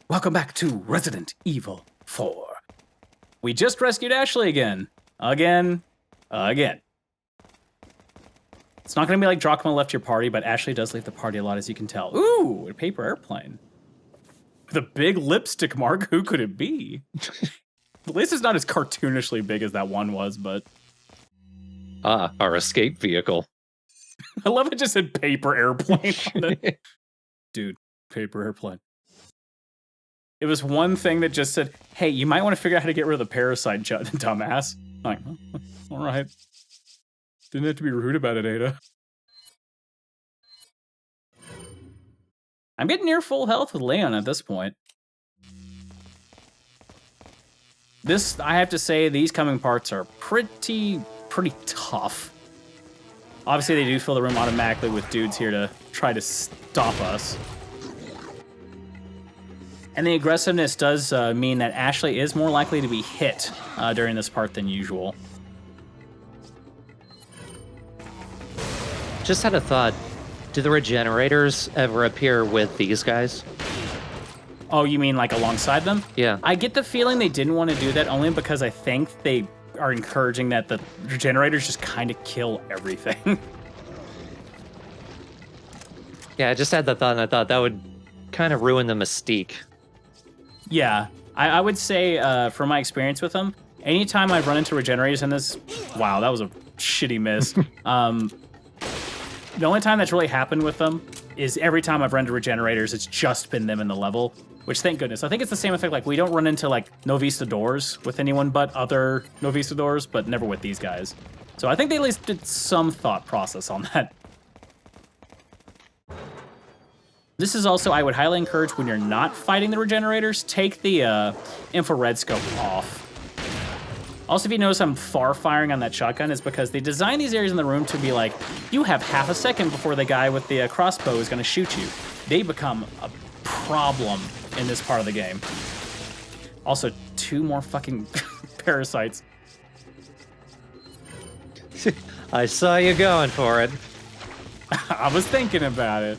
Welcome back to Resident Evil 4. We just rescued Ashley again. Again. It's not gonna be like Drachma left your party, but Ashley does leave the party a lot, as you can tell. Ooh, a paper airplane. With a big lipstick mark, who could it be? At least it's not as cartoonishly big as that one was, but... Ah, our escape vehicle. I love it just said paper airplane on it. Dude, paper airplane. It was one thing that just said, hey, you might want to figure out how to get rid of the parasite, dumbass. I'm like, oh, all right. Didn't have to be rude about it, Ada. I'm getting near full health with Leon at this point. This, I have to say, these coming parts are pretty tough. Obviously, they do fill the room automatically with dudes here to try to stop us. And the aggressiveness does mean that Ashley is more likely to be hit during this part than usual. Just had a thought. Do the regenerators ever appear with these guys? Oh, you mean like alongside them? Yeah. I get the feeling they didn't want to do that only because I think they are encouraging that the regenerators just kind of kill everything. Yeah, I just had that thought, and I thought that would kind of ruin the mystique. Yeah, I would say from my experience with them, anytime I've run into regenerators in this, wow, that was a shitty miss. The only time that's really happened with them is every time I've run into regenerators, it's just been them in the level, which thank goodness. I think it's the same effect, like we don't run into like Novistadors with anyone but other Novistadors, but never with these guys. So I think they at least did some thought process on that. This is also, I would highly encourage when you're not fighting the regenerators, take the infrared scope off. Also, if you notice I'm far firing on that shotgun, is because they designed these areas in the room to be like, you have half a second before the guy with the crossbow is gonna shoot you. They become a problem in this part of the game. Also, 2 more fucking parasites. I saw you going for it. I was thinking about it.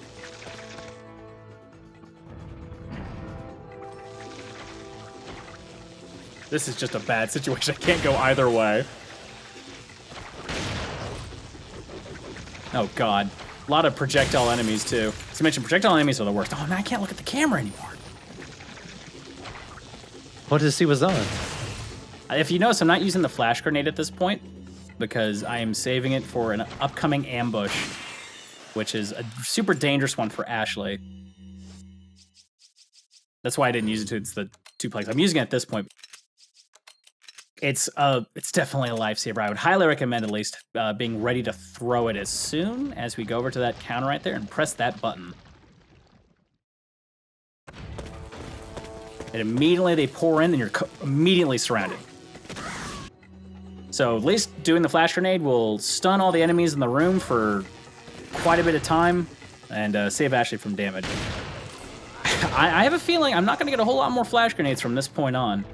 This is just a bad situation. I can't go either way. Oh, God. A lot of projectile enemies, too. As I mentioned, projectile enemies are the worst. Oh, man, I can't look at the camera anymore. What did he was on? If you notice, I'm not using the flash grenade at this point because I am saving it for an upcoming ambush, which is a super dangerous one for Ashley. That's why I didn't use it. It's the 2-plex. I'm using it at this point. It's definitely a lifesaver. I would highly recommend at least being ready to throw it as soon as we go over to that counter right there and press that button. And immediately they pour in and you're immediately surrounded. So at least doing the flash grenade will stun all the enemies in the room for quite a bit of time and save Ashley from damage. I have a feeling I'm not going to get a whole lot more flash grenades from this point on.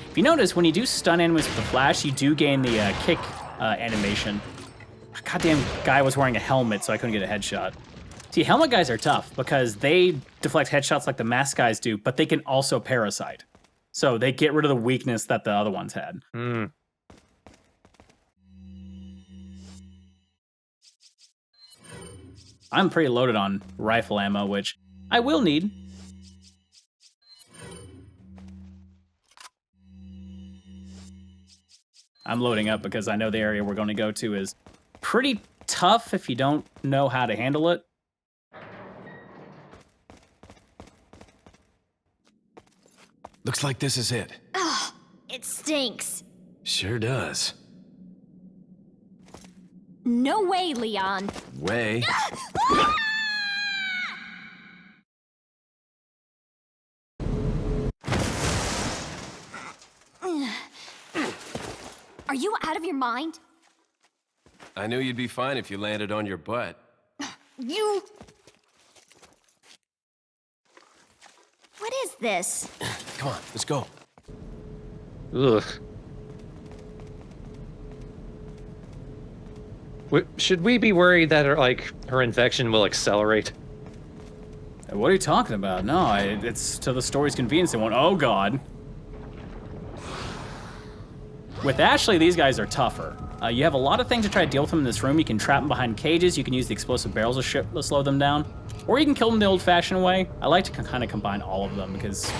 If you notice, when you do stun enemies with the flash, you do gain the kick animation. Goddamn guy was wearing a helmet, so I couldn't get a headshot. See, helmet guys are tough because they deflect headshots like the mask guys do, but they can also parasite. So they get rid of the weakness that the other ones had. I'm pretty loaded on rifle ammo, which I will need. I'm loading up because I know the area we're going to go to is pretty tough if you don't know how to handle it. Looks like this is it. Ugh, it stinks. Sure does. No way, Leon. Way. Are you out of your mind? I knew you'd be fine if you landed on your butt. You... What is this? Come on, let's go. Ugh. Should we be worried that her infection will accelerate? What are you talking about? No, it's to the story's convenience. They went, oh god. With Ashley, these guys are tougher. You have a lot of things to try to deal with them in this room. You can trap them behind cages. You can use the explosive barrels to slow them down. Or you can kill them the old-fashioned way. I like to kind of combine all of them because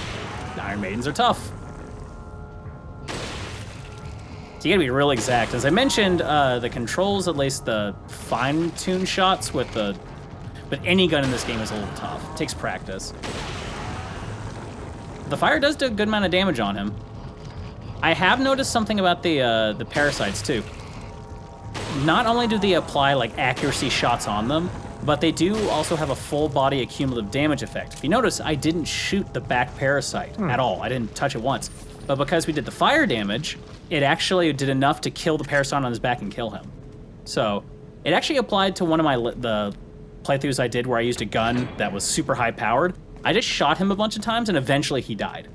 Iron Maidens are tough. So you gotta be real exact. As I mentioned, the controls, at least the fine-tuned shots with any gun in this game is a little tough. It takes practice. The fire does do a good amount of damage on him. I have noticed something about the parasites too. Not only do they apply like accuracy shots on them, but they do also have a full body accumulative damage effect. If you notice, I didn't shoot the back parasite at all. I didn't touch it once. But because we did the fire damage, it actually did enough to kill the parasite on his back and kill him. So it actually applied to one of the playthroughs I did where I used a gun that was super high powered. I just shot him a bunch of times and eventually he died.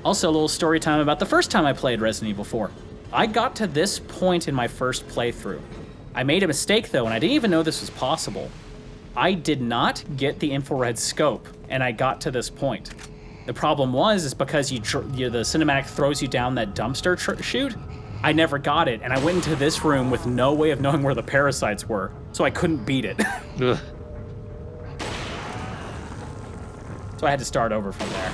Also, a little story time about the first time I played Resident Evil 4. I got to this point in my first playthrough. I made a mistake though, and I didn't even know this was possible. I did not get the infrared scope, and I got to this point. The problem is because the cinematic throws you down that dumpster chute. I never got it, and I went into this room with no way of knowing where the parasites were, so I couldn't beat it. So I had to start over from there,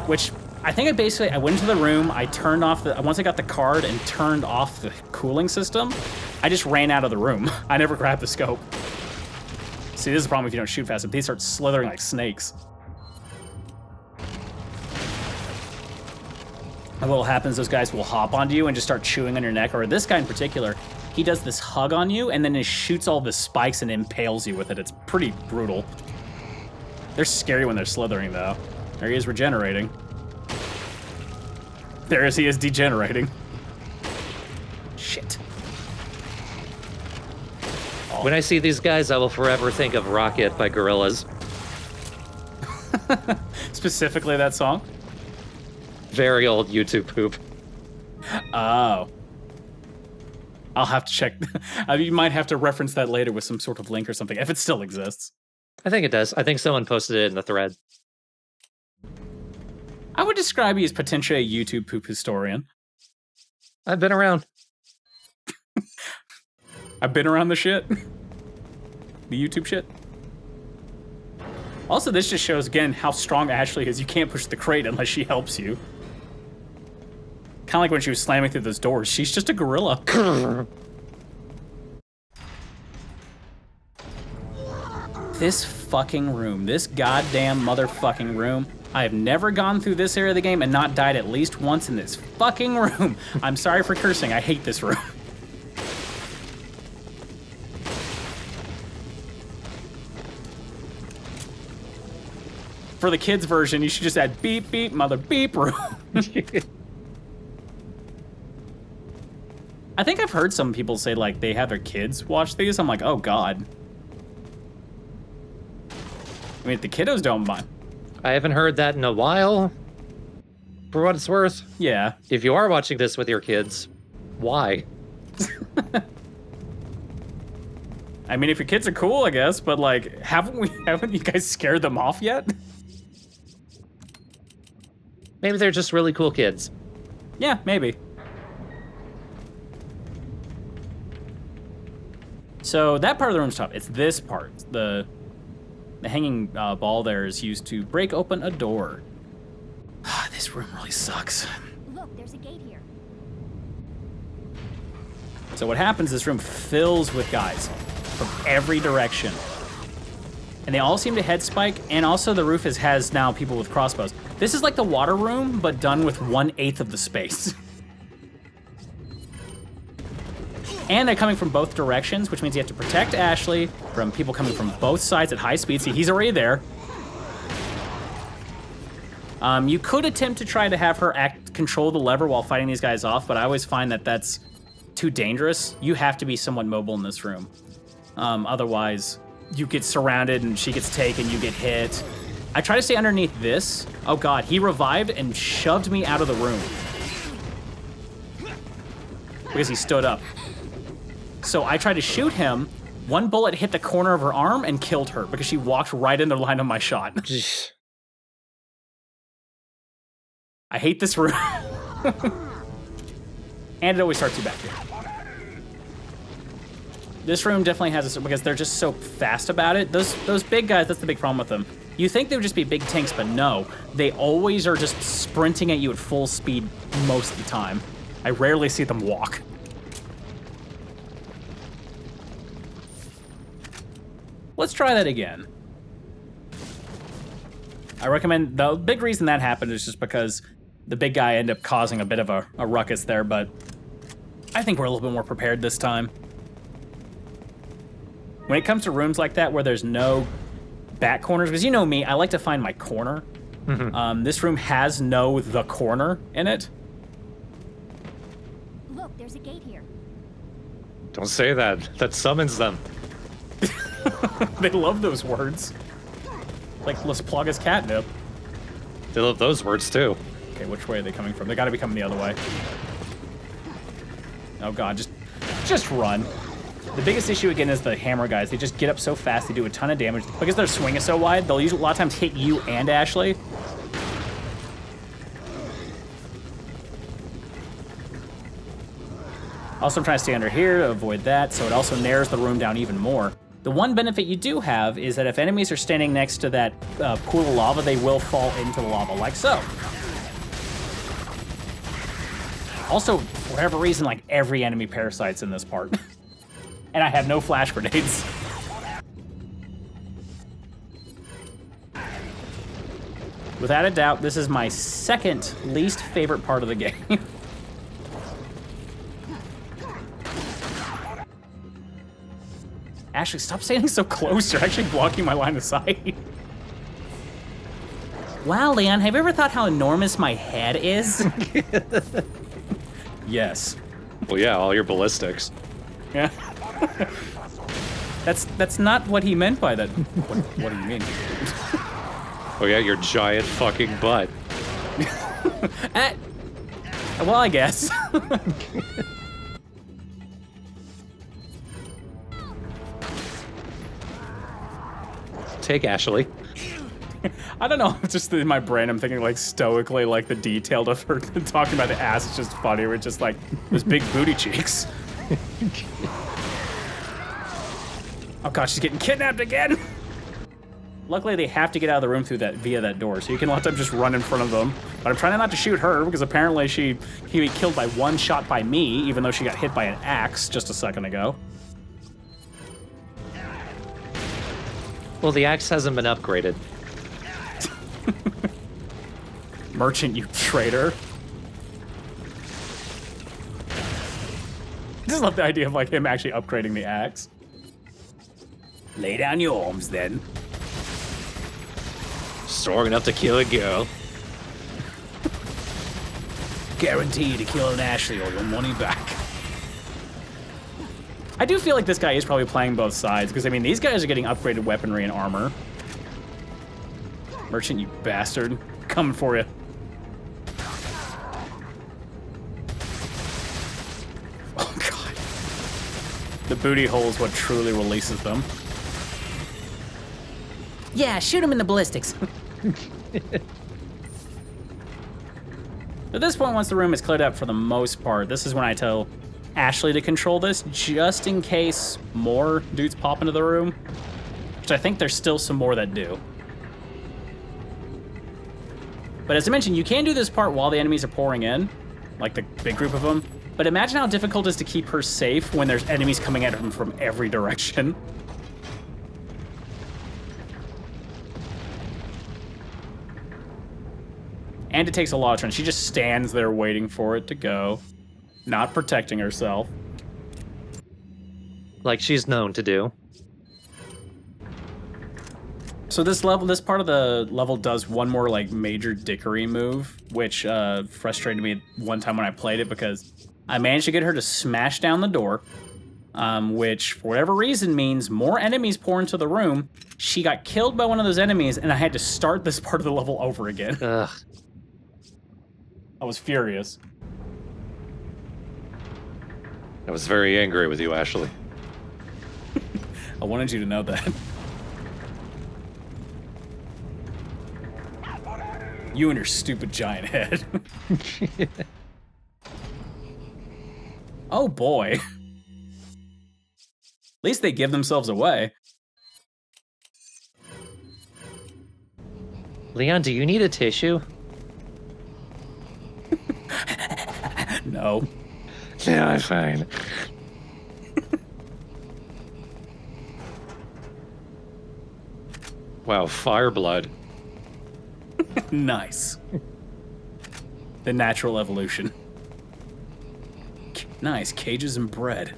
which I think I went into the room, I turned off once I got the card and turned off the cooling system, I just ran out of the room. I never grabbed the scope. See, this is the problem if you don't shoot fast. If they start slithering like snakes. And what will happen is those guys will hop onto you and just start chewing on your neck, or this guy in particular, he does this hug on you and then he shoots all the spikes and impales you with it. It's pretty brutal. They're scary when they're slithering though. There he is regenerating. There he is degenerating. Shit. Oh. When I see these guys, I will forever think of Rocket by Gorillaz. Specifically that song? Very old YouTube poop. Oh. I'll have to check. You might have to reference that later with some sort of link or something, if it still exists. I think it does. I think someone posted it in the thread. I would describe you as potentially a YouTube poop historian. I've been around. I've been around the shit. The YouTube shit. Also, this just shows, again, how strong Ashley is. You can't push the crate unless she helps you. Kind of like when she was slamming through those doors. She's just a gorilla. This fucking room. This goddamn motherfucking room. I have never gone through this area of the game and not died at least once in this fucking room. I'm sorry for cursing. I hate this room. For the kids version, you should just add beep, beep, mother beep room. I think I've heard some people say, like, they have their kids watch these. I'm like, oh, God. I mean, if the kiddos don't mind. I haven't heard that in a while. For what it's worth. Yeah. If you are watching this with your kids, why? I mean, if your kids are cool, I guess, but, like, haven't you guys scared them off yet? Maybe they're just really cool kids. Yeah, maybe. So that part of the room's tough. It's this part. The hanging ball there is used to break open a door. This room really sucks. Look, there's a gate here. So what happens, this room fills with guys from every direction. And they all seem to head spike, and also the roof has now people with crossbows. This is like the water room, but done with 1/8 of the space. And they're coming from both directions, which means you have to protect Ashley from people coming from both sides at high speed. See, he's already there. You could attempt to try to have her control the lever while fighting these guys off, but I always find that that's too dangerous. You have to be somewhat mobile in this room. Otherwise, you get surrounded and she gets taken, you get hit. I try to stay underneath this. Oh God, he revived and shoved me out of the room. Because he stood up. So I tried to shoot him, One bullet hit the corner of her arm and killed her because she walked right into the line of my shot. Jeez. I hate this room. And it always starts you back here. This room definitely has this because they're just so fast about it. Those big guys, that's the big problem with them. You think they would just be big tanks, but no. They always are just sprinting at you at full speed most of the time. I rarely see them walk. Let's try that again. I recommend, the big reason that happened is just because the big guy ended up causing a bit of a ruckus there, but I think we're a little bit more prepared this time. When it comes to rooms like that where there's no back corners, because you know me, I like to find my corner. This room has no the corner in it. Look, there's a gate here. Don't say that. That summons them. They love those words. Like, let's plug his catnip. They love those words too. Okay, which way are they coming from? They gotta be coming the other way. Oh god, just run. The biggest issue again is the hammer guys. They just get up so fast, they do a ton of damage. Because their swing is so wide, they'll usually a lot of times hit you and Ashley. Also, I'm trying to stay under here to avoid that, so it also narrows the room down even more. The one benefit you do have is that if enemies are standing next to that pool of lava, they will fall into the lava, like so. Also, for whatever reason, like every enemy parasite's in this part. And I have no flash grenades. Without a doubt, this is my second least favorite part of the game. Ashley, stop standing so close. You're actually blocking my line of sight. Wow, Leon, have you ever thought how enormous my head is? Yes. Well, yeah, all your ballistics. Yeah. That's not what he meant by that. What do you mean? Oh yeah, your giant fucking butt. Well, I guess. Take Ashley. I don't know, just in my brain I'm thinking like stoically, like the detail of her talking about the ass is just funny. We're just like, those big booty cheeks. Oh god, she's getting kidnapped again! Luckily they have to get out of the room through that via that door, so you can let them just run in front of them. But I'm trying not to shoot her, because apparently he was killed by one shot by me, even though she got hit by an axe just a second ago. Well, the axe hasn't been upgraded. Merchant, you traitor. I just love the idea of like him actually upgrading the axe. Lay down your arms then. Strong enough to kill a girl. Guaranteed to kill an Ashley or your money back. I do feel like this guy is probably playing both sides, because I mean, these guys are getting upgraded weaponry and armor. Merchant, you bastard. Coming for you. Oh god. The booty hole is what truly releases them. Yeah, shoot him in the ballistics. At this point, once the room is cleared up for the most part, this is when I tell Ashley to control this, just in case more dudes pop into the room. Which I think there's still some more that do. But as I mentioned, you can do this part while the enemies are pouring in, like the big group of them. But imagine how difficult it is to keep her safe when there's enemies coming at her from every direction. And it takes a lot of turns. She just stands there waiting for it to go, not protecting herself. Like she's known to do. So this part of the level does one more like major dickery move, which frustrated me one time when I played it because I managed to get her to smash down the door, which for whatever reason means more enemies pour into the room. She got killed by one of those enemies, and I had to start this part of the level over again. Ugh. I was furious. I was very angry with you, Ashley. I wanted you to know that. You and your stupid giant head. Oh boy. At least they give themselves away. Leon, do you need a tissue? No. Yeah, I'm fine. Wow, fire blood. Nice. The natural evolution. Nice, cages and bread.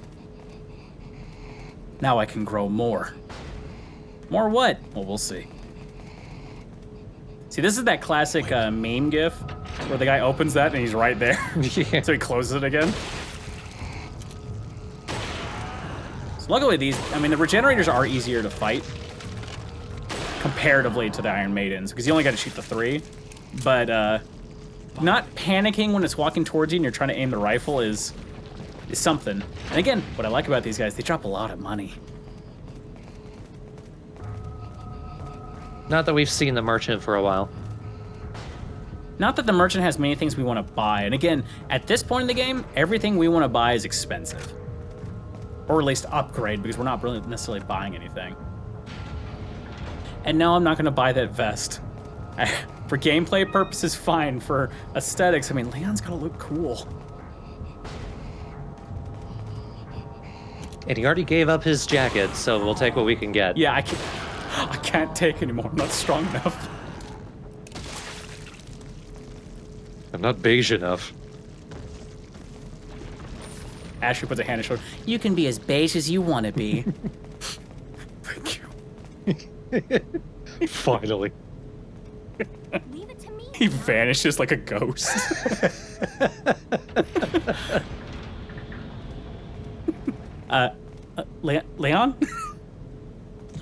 Now I can grow more. More what? Well, we'll see. See, this is that classic meme gif where the guy opens that and he's right there. Yeah. So he closes it again. So luckily these, I mean, the regenerators are easier to fight comparatively to the Iron Maidens, because you only got to shoot the 3. But not panicking when it's walking towards you and you're trying to aim the rifle is something. And again, what I like about these guys, they drop a lot of money. Not that we've seen the merchant for a while. Not that the merchant has many things we want to buy. And again, at this point in the game, everything we want to buy is expensive. Or at least upgrade, because we're not really necessarily buying anything. And no, I'm not going to buy that vest. For gameplay purposes, fine. For aesthetics, I mean, Leon's got to look cool. And he already gave up his jacket, so we'll take what we can get. Yeah, I can't take anymore. I'm not strong enough. I'm not beige enough. Ashley puts a hand on his shoulder. You can be as beige as you want to be. Thank you. Finally. Leave it to me. He vanishes like a ghost. Leon?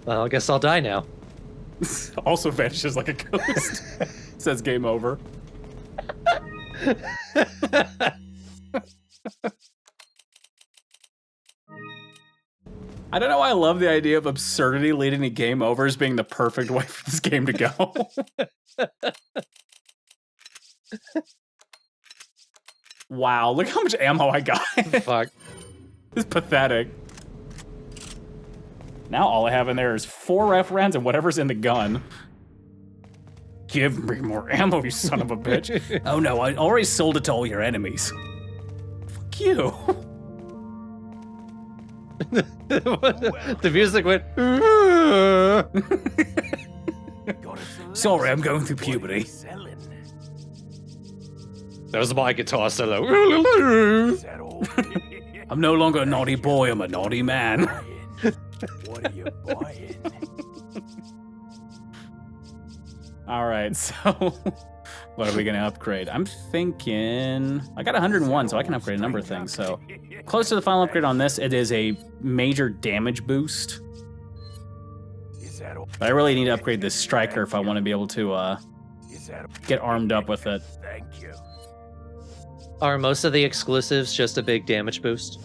Well, I guess I'll die now. Also vanishes like a ghost. Says game over. I don't know why I love the idea of absurdity leading to game over as being the perfect way for this game to go. Wow, look how much ammo I got. Fuck. It's pathetic. Now all I have in there is 4 rifle rounds and whatever's in the gun. Give me more ammo, you son of a bitch. Oh no, I already sold it to all your enemies. Fuck you. The music went. Sorry, I'm going through puberty. That was my guitar solo. I'm no longer a naughty boy, I'm a naughty man. What are you buying? All right, so what are we gonna upgrade? I'm thinking, I got 101, so I can upgrade a number of things. So close to the final upgrade on this, it is a major damage boost. But I really need to upgrade this striker if I want to be able to get armed up with it. Thank you. Are most of the exclusives just a big damage boost?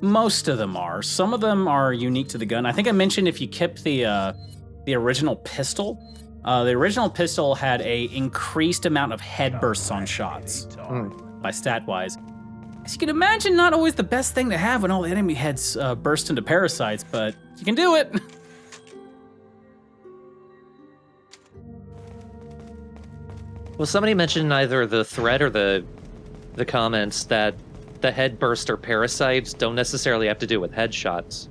Most of them are. Some of them are unique to the gun. I think I mentioned if you kept the original pistol, the original pistol had a increased amount of head bursts on shots by stat-wise. As you can imagine, not always the best thing to have when all the enemy heads burst into parasites, but you can do it. Well, somebody mentioned either the thread or the comments that the head burster parasites don't necessarily have to do with headshots.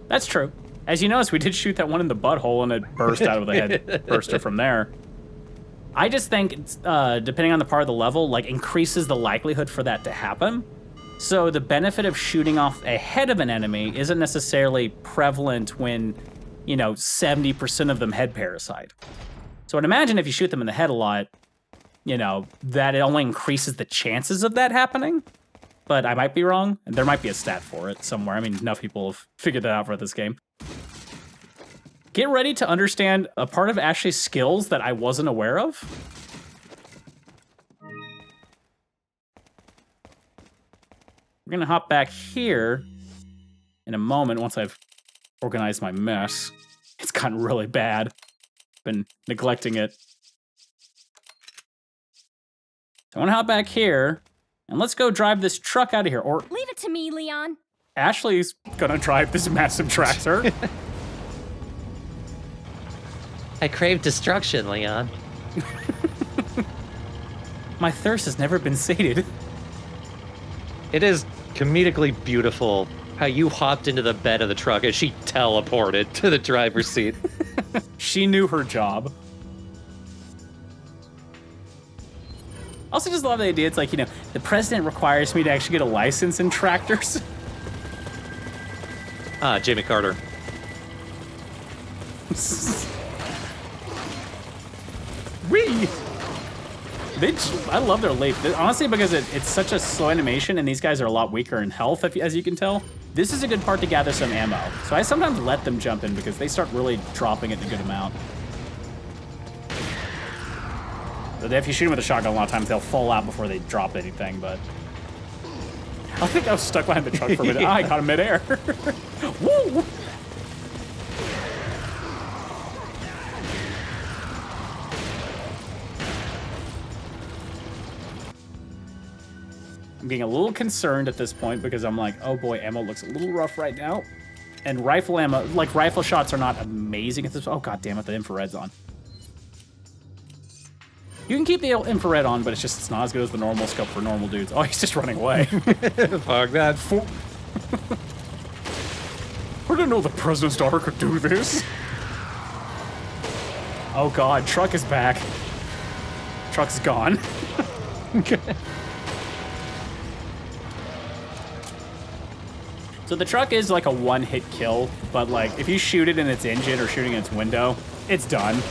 That's true. As you notice, we did shoot that one in the butthole and it burst out of the head burster from there. I just think, depending on the part of the level, like increases the likelihood for that to happen. So the benefit of shooting off a head of an enemy isn't necessarily prevalent when, 70% of them head parasite. So I'd imagine if you shoot them in the head a lot, that it only increases the chances of that happening. But I might be wrong. There might be a stat for it somewhere. I mean, enough people have figured that out for this game. Get ready to understand a part of Ashley's skills that I wasn't aware of. We're gonna hop back here in a moment once I've organize my mess. It's gotten really bad. Been neglecting it. So I want to hop back here, and let's go drive this truck out of here. Or Leave it to me, Leon. Ashley's gonna drive this massive tractor. I crave destruction, Leon. My thirst has never been sated. It is comedically beautiful how you hopped into the bed of the truck and she teleported to the driver's seat. She knew her job. Also just love the idea, it's like, you know, the president requires me to actually get a license in tractors. Ah, Jimmy Carter. Whee! I love their leap. Honestly, because it's such a slow animation and these guys are a lot weaker in health, as you can tell. This is a good part to gather some ammo. So I sometimes let them jump in because they start really dropping it in a good amount. If you shoot them with a shotgun, a lot of times they'll fall out before they drop anything, but... I think I was stuck behind the truck for a minute. I caught him midair. Woo! I'm getting a little concerned at this point because I'm like, oh boy, ammo looks a little rough right now. And rifle ammo, like rifle shots are not amazing at this. Oh god damn it, the infrared's on. You can keep the infrared on, but it's not as good as the normal scope for normal dudes. Oh, he's just running away. Fuck that. I didn't know the president's daughter could do this. Oh god, truck is back. Truck's gone. So the truck is like a one-hit kill, but like if you shoot it in its engine or shooting in its window, it's done.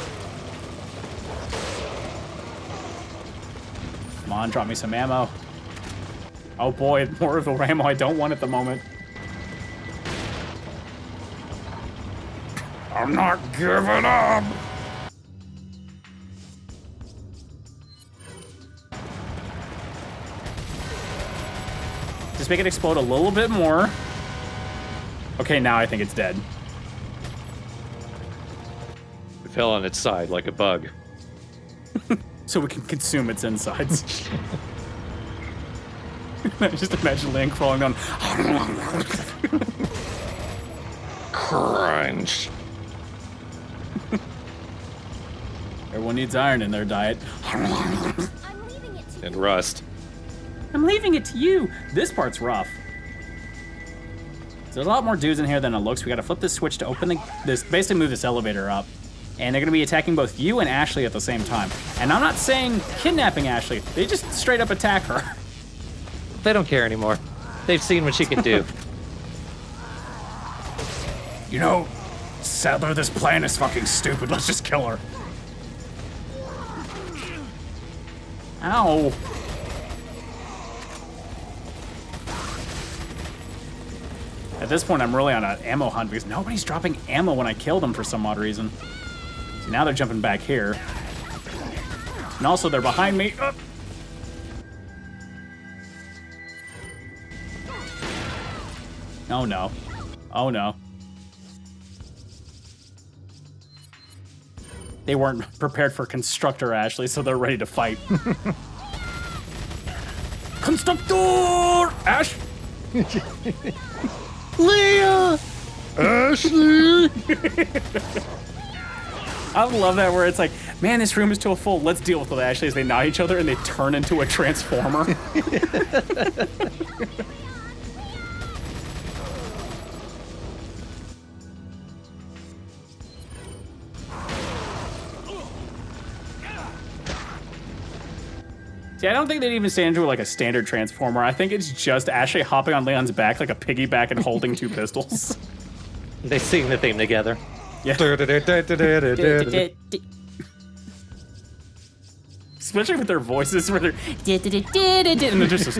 Come on, drop me some ammo. Oh boy, more of the ammo I don't want at the moment. I'm not giving up! Just make it explode a little bit more. Okay, now I think it's dead. It fell on its side like a bug. So we can consume its insides. Just imagine Lane crawling down. Crunch. Everyone needs iron in their diet. I'm leaving it to And you. rust. I'm leaving it to you. This part's rough. So there's a lot more dudes in here than it looks. We gotta flip this switch to open this, basically move this elevator up. And they're gonna be attacking both you and Ashley at the same time. And I'm not saying kidnapping Ashley. They just straight up attack her. They don't care anymore. They've seen what she can do. You know, Sadler, this plan is fucking stupid. Let's just kill her. Ow. At this point, I'm really on an ammo hunt because nobody's dropping ammo when I kill them for some odd reason. So now they're jumping back here. And also, they're behind me. Oh no. Oh no. They weren't prepared for Constructor Ashley, so they're ready to fight. Constructor! Ash! Leah! Ashley! I love that where it's like, man, this room is too full. Let's deal with it, Ashley, as they knock each other and they turn into a transformer. See, I don't think they'd even stand into like a standard transformer. I think it's just Ashley hopping on Leon's back like a piggyback and holding two pistols. They sing the theme together. Yeah. Especially with their voices where they're and they're just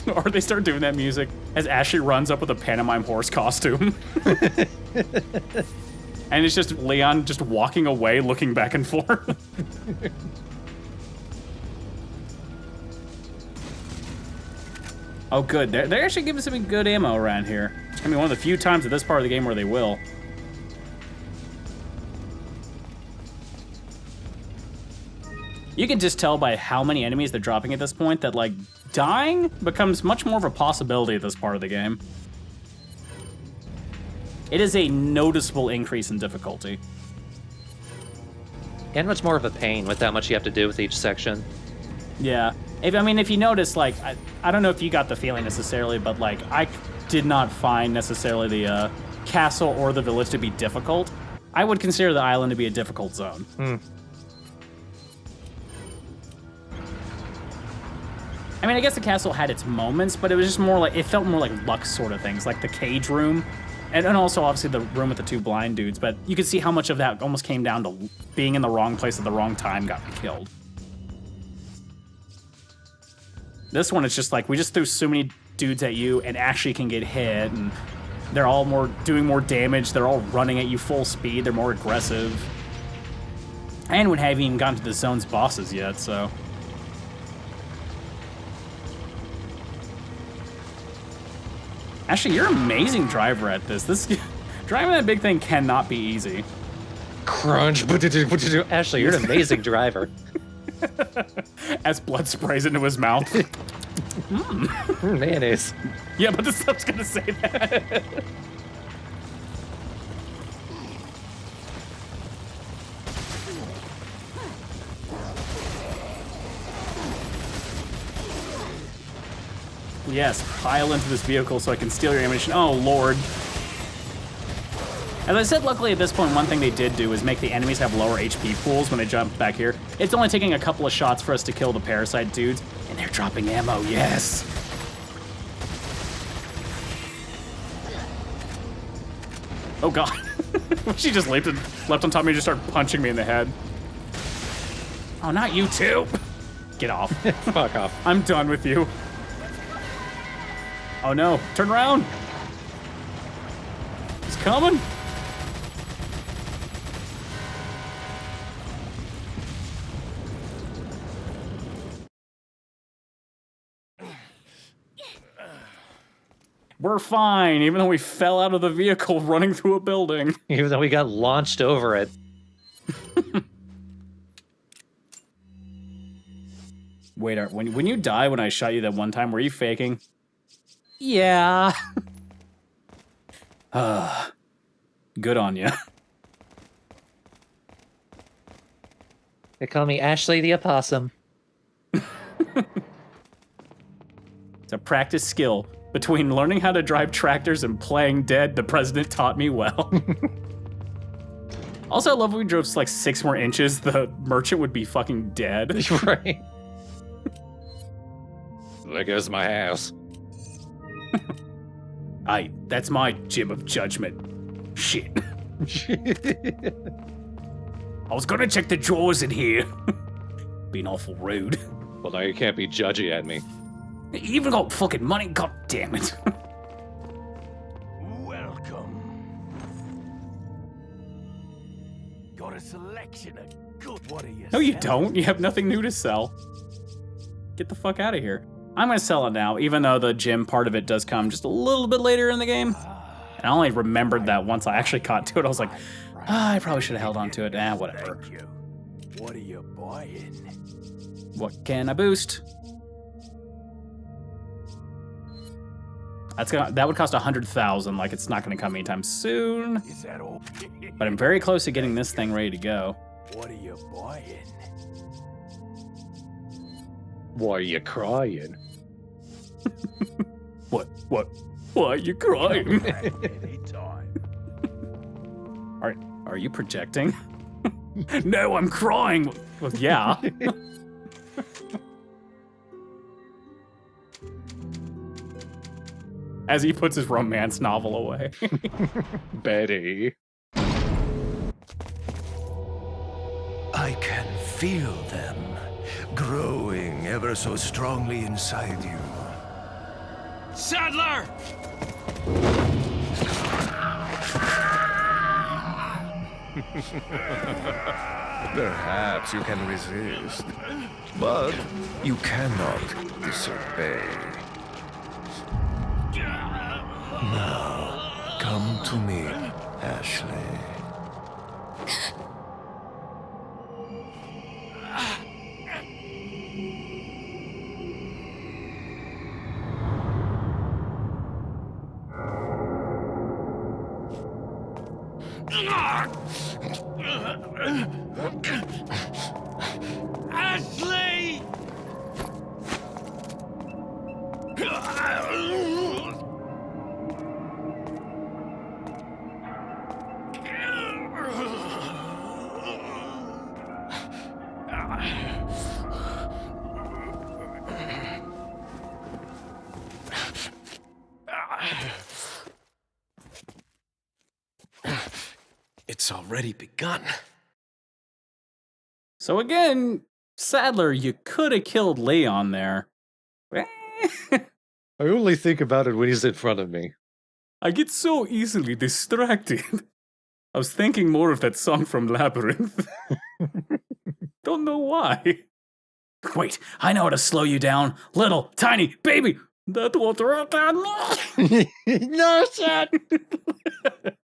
or they start doing that music as Ashley runs up with a pantomime horse costume. And it's just Leon just walking away, looking back and forth. Oh, good. They're actually giving some good ammo around here. I mean, one of the few times at this part of the game where they will. You can just tell by how many enemies they're dropping at this point that, like, dying becomes much more of a possibility at this part of the game. It is a noticeable increase in difficulty. And much more of a pain with how much you have to do with each section. Yeah. If you notice, like, I don't know if you got the feeling necessarily, but, like, I did not find necessarily the castle or the village to be difficult. I would consider the island to be a difficult zone. Hmm. I mean, I guess the castle had its moments, but it was just more like, it felt more like luck sort of things, like the cage room, and also obviously the room with the two blind dudes, but you could see how much of that almost came down to being in the wrong place at the wrong time got me killed. This one, it's just like, we just threw so many dudes at you and actually can get hit, and they're all doing more damage, they're all running at you full speed, they're more aggressive. And we haven't even gotten to the zone's bosses yet, so... Actually, you're an amazing driver at this. Driving that big thing cannot be easy. Crunch. Ashley, you're an amazing driver. As blood sprays into his mouth. Mayonnaise. Yeah, but the stuff's gonna say that. Yes, pile into this vehicle so I can steal your ammunition. Oh, Lord. As I said, luckily at this point, one thing they did do is make the enemies have lower HP pools when they jump back here. It's only taking a couple of shots for us to kill the parasite dudes, and they're dropping ammo, yes! Oh, God. She just leapt on top of me and just started punching me in the head. Oh, not you too! Get off. Fuck off. I'm done with you. Oh no, turn around! He's coming! We're fine, even though we fell out of the vehicle running through a building. Even though we got launched over it. Wait, when you die when I shot you that one time, were you faking? Yeah. Good on you. They call me Ashley the Opossum. It's a practice skill. Between learning how to drive tractors and playing dead, the president taught me well. Also, I love when we drove like 6 more inches, the merchant would be fucking dead. Right. There goes my house. Aye, that's my gym of judgment. Shit. I was gonna check the drawers in here. Being awful rude. Well, now you can't be judgy at me. You even got fucking money, god damn it. Welcome. Got a selection of good. What are you? No, you selling? don't. You have nothing new to sell. Get the fuck out of here. I'm gonna sell it now, even though the gym part of it does come just a little bit later in the game. And I only remembered that once I actually caught to it. I was like, I probably should have held on to it. Whatever. Thank you. What are you buying? What can I boost? That would cost 100,000. Like, it's not gonna come anytime soon. Is that all? But I'm very close to getting this thing ready to go. What are you buying? Why are you crying? What? Why are you crying? Anytime. Are you projecting? No, I'm crying. Well, yeah. As he puts his romance novel away. Betty. I can feel them growing ever so strongly inside you. Sadler! Perhaps you can resist, but you cannot disobey. Now, come to me, Ashley. Ashley! It's already begun. So again, Sadler, you could have killed Leon there. I only think about it when he's in front of me. I get so easily distracted. I was thinking more of that song from Labyrinth. Don't know why. Wait, I know how to slow you down. Little, tiny, baby. That won't work on me. No, shit!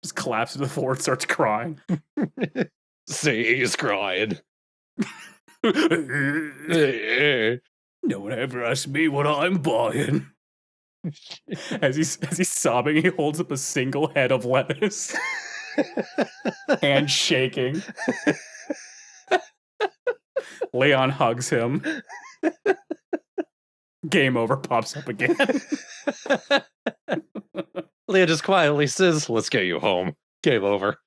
Just collapses to the floor and starts crying. See, he's crying. No one ever asked me what I'm buying. As he's sobbing, he holds up a single head of lettuce. Hand shaking. Leon hugs him. Game over pops up again. Leah just quietly says, let's get you home. Game over.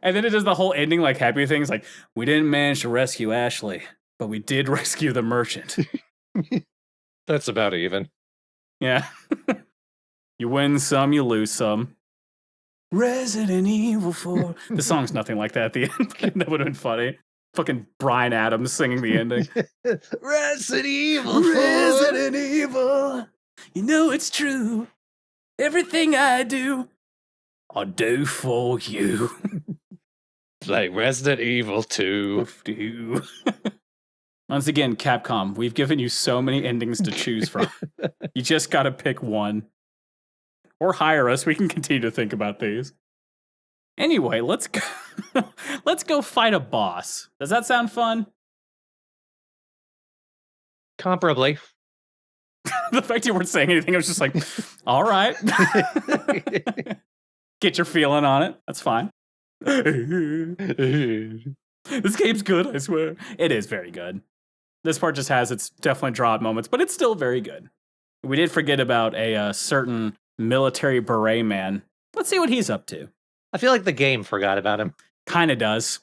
And then it does the whole ending like happy things like, we didn't manage to rescue Ashley, but we did rescue the merchant. That's about even. Yeah. You win some, you lose some. Resident Evil 4. The song's nothing like that at the end. That would have been funny. Fucking Bryan Adams singing the ending. Resident Evil. Resident Evil. You know it's true. Everything I do for you. Like Resident Evil 2. Do. Once again, Capcom, we've given you so many endings to choose from. You just gotta pick one. Or hire us, we can continue to think about these. Anyway, let's go. Let's go fight a boss. Does that sound fun? Comparably. The fact you weren't saying anything, I was just like, all right. Get your feeling on it. That's fine. This game's good, I swear. It is very good. This part just has its definitely draw-out moments, but it's still very good. We did forget about a certain military beret man. Let's see what he's up to. I feel like the game forgot about him. Kinda does.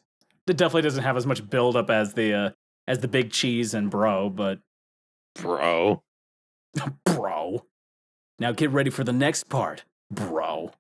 It definitely doesn't have as much build-up as the big cheese and bro, but... Bro. Bro. Now get ready for the next part, bro.